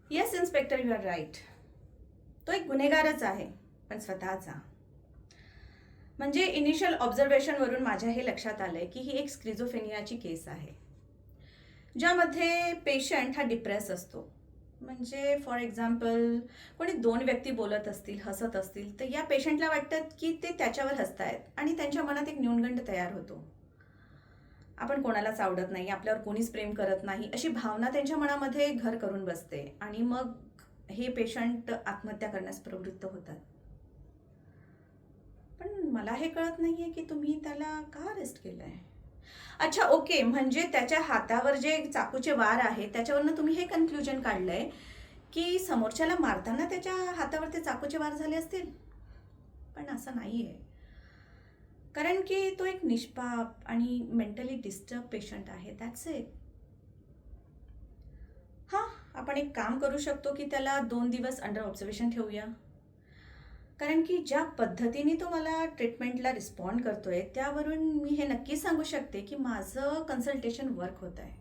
Yes inspector, you are right. तो एक गुन्हेगारच आहे, पण स्वतःचा. म्हणजे इनिशियल ऑब्झर्वेशनवरून माझ्या हे लक्षात आलंय की ही एक स्क्रिझोफेनियाची केस आहे, ज्यामध्ये पेशंट हा डिप्रेस असतो. म्हणजे फॉर एक्झाम्पल, कोणी दोन व्यक्ती बोलत असतील, हसत असतील, तर या पेशंटला वाटतं की ते त्याच्यावर हसतायत आणि त्यांच्या मनात एक न्यूनगंड तयार होतो. आपण कोणालाच आवडत नाही, आपल्यावर कोणीच प्रेम करत नाही, अशी भावना त्यांच्या मनामध्ये घर करून बसते आणि मग हे पेशंट आत्महत्या करण्यास प्रवृत्त होतात. पण मला हे कळत नाहीये की तुम्ही त्याला का अरेस्ट केलंय. अच्छा, ओके. म्हणजे त्याच्या हातावर जे चाकूचे वार आहेत त्याच्यावरनं तुम्ही हे कन्क्लुजन काढलंय की समोरच्याला मारताना त्याच्या हातावर ते चाकूचे वार झाले असतील. पण असं नाहीये, कारण की तो एक निष्पाप आणि मेंटली डिस्टर्ब पेशंट आहे. That's it. हां, आपण एक काम करू शकतो की त्याला 2 दिवस अंडर ऑब्झर्वेशन ठेवूया. कारण की ज्या पद्धतीने तो मला ट्रीटमेंटला रिस्पॉन्ड करतोय त्यावरून मी हे नक्की सांगू शकते की माझं कन्सल्टेशन वर्क होत आहे.